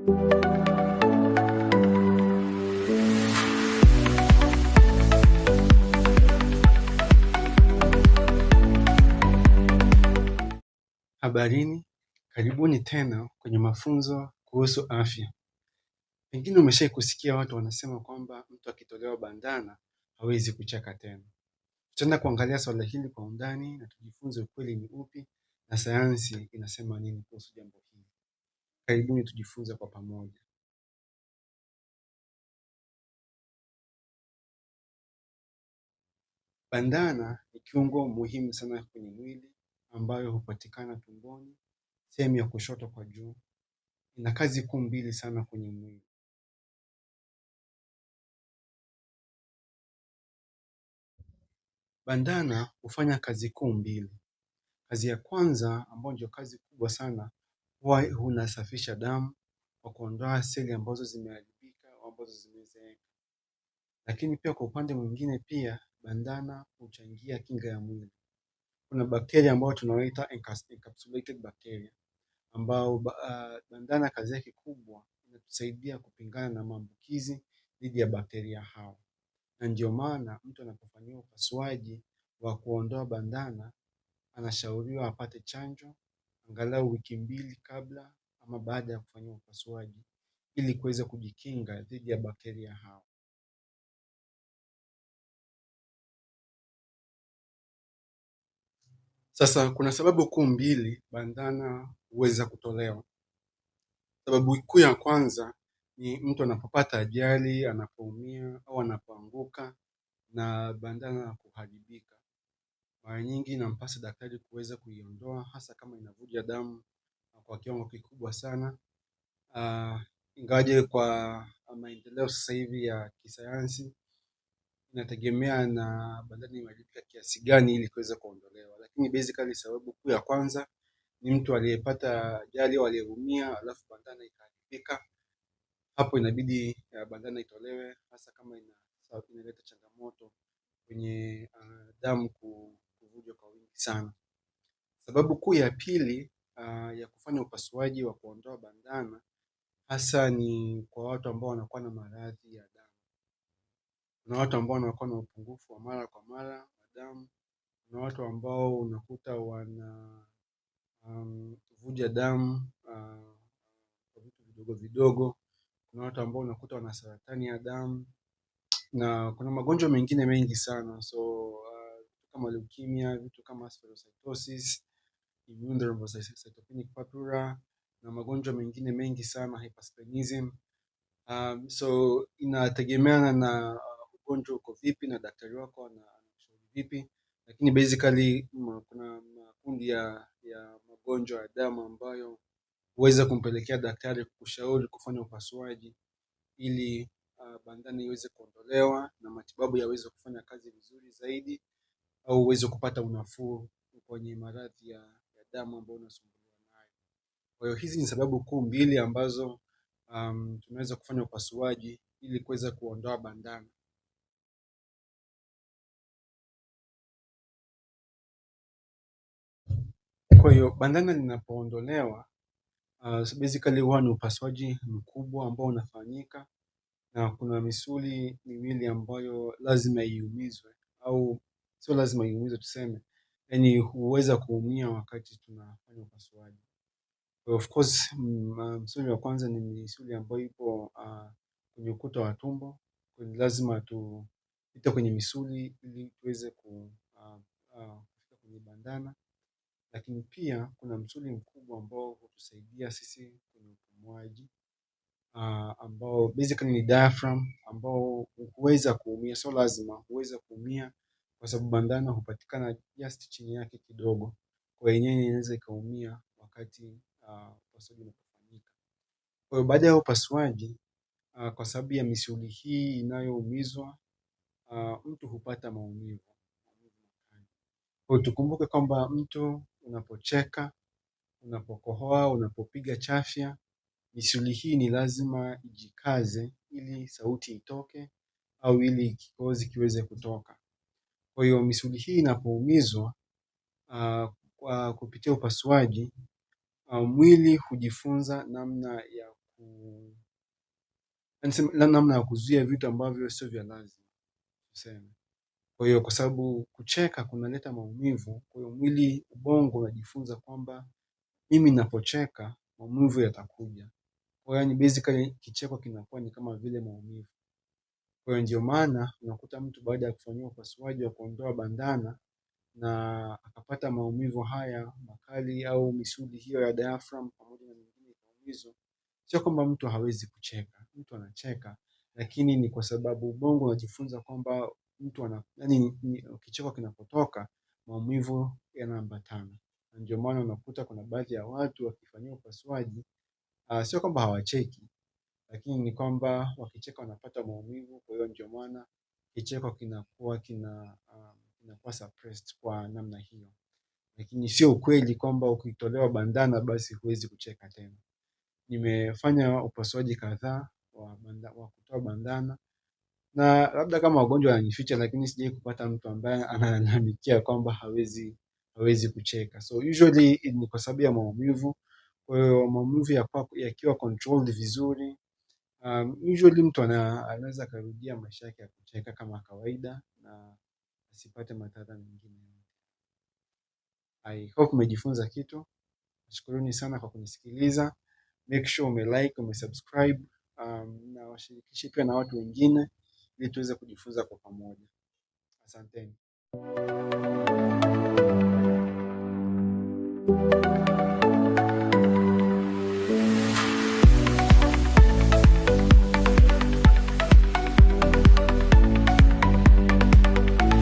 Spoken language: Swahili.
Habarini, karibuni tena kwenye mafunzo kuhusu afya. Pengine umeshawahi kusikia watu wanasema kwamba mtu akitolewa bandana hawezi kucheka tena. Tutaenda kuangalia swala hili kwa undani na tujifunze ukweli ni upi na sayansi inasema nini kuhusu jambo hili. Karibuni tujifunze kwa pamoja. Bandana ni kiungo muhimu sana kwenye mwili ambayo hupatikana tumboni, sehemu ya kushoto kwa juu. Ina kazi kuu mbili sana kwenye mwili. Bandana hufanya kazi kuu mbili. Kazi ya kwanza ambayo ndio kazi kubwa sana huwa unasafisha damu kwa kuondoa seli ambazo zimeharibika au ambazo zimezeeka. Lakini pia kwa upande mwingine pia bandana huchangia kinga ya mwili. Kuna bakteria ambao tunawaita encapsulated bacteria ambao bandana kazi yake kubwa inatusaidia kupingana na maambukizi dhidi ya bakteria hao. Na ndio maana mtu anapofanyiwa upasuaji wa kuondoa bandana anashauriwa apate chanjo angalau wiki 2 kabla ama baada ya kufanyiwa upasuaji ili kuweza kujikinga dhidi ya bakteria hao. Sasa kuna sababu kuu mbili bandana huweza kutolewa. Sababu kuu ya kwanza ni mtu anapopata ajali, anapoumia au anapoanguka na bandana kuharibika. Mara nyingi inampasa daktari kuweza kuiondoa hasa kama inavuja damu kwa kiwango kikubwa sana. Ingawaje kwa maendeleo sasa hivi ya kisayansi inategemea na bandana imeharibika kiasi gani ili kuweza kuondolewa, lakini basically sababu kuu ya kwanza ni mtu aliyepata ajali au aliyeumia alafu bandana ikaharibika. Hapo inabidi bandana itolewe hasa kama inaleta changamoto kwenye damu kuvuja kwa wingi sana. Sababu kuu ya pili ya kufanya upasuaji wa kuondoa bandana hasa ni kwa watu ambao wanakuwa na maradhi ya damu. Kuna watu ambao wanakuwa na upungufu wa mara kwa mara wa damu. Kuna watu ambao unakuta vuja damu kwa vitu vidogo vidogo. Kuna watu ambao unakuta wana saratani ya damu na kuna magonjwa mengine mengi sana, so kama leukemia, vitu kama spherocytosis, immune thrombocytopenic purpura na magonjwa mengine mengi sana, hypersplenism. So inategemeana na ugonjwa uko vipi na daktari wako anakushauri vipi, lakini basically kuna makundi ya magonjwa ya damu ambayo huweza kumpelekea daktari kushauri kufanya upasuaji ili bandana iweze kuondolewa na matibabu yaweze kufanya kazi vizuri zaidi au uweze kupata unafuu kwenye maradhi ya damu ambayo unasumbuliwa nayo. Kwa hiyo hizi ni sababu kuu mbili ambazo tunaweza kufanya upasuaji ili kuweza kuondoa bandana. Kwa hiyo bandana linapoondolewa basically huwa ni upasuaji mkubwa ambao unafanyika na kuna misuli miwili ambayo lazima iumizwe au sio lazima iumizwe tuseme, yani huweza kuumia wakati tunafanya upasuaji. Of course msuli wa kwanza ni misuli ambayo ipo kwenye ukuta wa tumbo. Kwa lazima tupite kwenye misuli ili tuweze kufika kwenye bandana, lakini pia kuna msuli mkubwa ambao hutusaidia sisi kwenye upumuaji ambao basically ni diaphragm ambao huweza kuumia, so lazima huweza kuumia kwa sababu bandana hupatikana just chini yake kidogo, kwa yenyewe inaweza ikaumia wakati upasuaji unapofanyika. Kwa hiyo baada ya upasuaji kwa sababu ya misuli hii inayoumizwa mtu hupata maumivu. Kwa hiyo tukumbuke kwamba mtu unapocheka, unapokohoa, unapopiga chafya, misuli hii ni lazima ijikaze ili sauti itoke au ili kikohozi kiweze kutoka. Kwa hiyo misuli hii inapoumizwa kwa kupitia upasuaji mwili hujifunza namna ya namna ya kuzuia vitu ambavyo sio vya lazima tuseme. Kwa hiyo kwa sababu kucheka kunaleta maumivu, kwa hiyo ubongo unajifunza kwamba mimi ninapocheka maumivu yatakuja. Kwa hiyo yani basically kicheko kinakuwa ni kama vile maumivu. Kwa hiyo ndio maana unakuta mtu baada ya kufanyiwa upasuaji wa kuondoa bandana na akapata maumivu haya makali au misuli hiyo ya diaphragm pamoja na mingine ikaumizwa, sio kwamba mtu hawezi kucheka, mtu anacheka, lakini ni kwa sababu ubongo unajifunza kwamba kicheko kinapotoka maumivu yanaambatana. Na ndio maana unakuta kuna baadhi ya watu wakifanyiwa upasuaji, sio kwamba hawacheki, lakini ni kwamba wakicheka wanapata maumivu. Kwa hiyo ndio maana kicheko kinakuwa suppressed kwa namna hiyo, lakini sio ukweli kwamba ukitolewa bandana basi huwezi kucheka tena. Nimefanya upasuaji kadhaa wa kutoa bandana, na labda kama wagonjwa wananificha, lakini sijawahi kupata mtu ambaye analalamikia kwamba hawezi kucheka. So usually ni kwa sababu ya maumivu. Kwa hiyo maumivu yakiwa controlled vizuri, usually mtu anaweza akarudia maisha yake ya kucheka kama kawaida na asipate madhara mengine. I hope umejifunza kitu. Shukrani sana kwa kunisikiliza. Make sure umelike, umesubscribe, na washirikishe pia na watu wengine ili tuweze kujifunza kwa pamoja. Asanteni.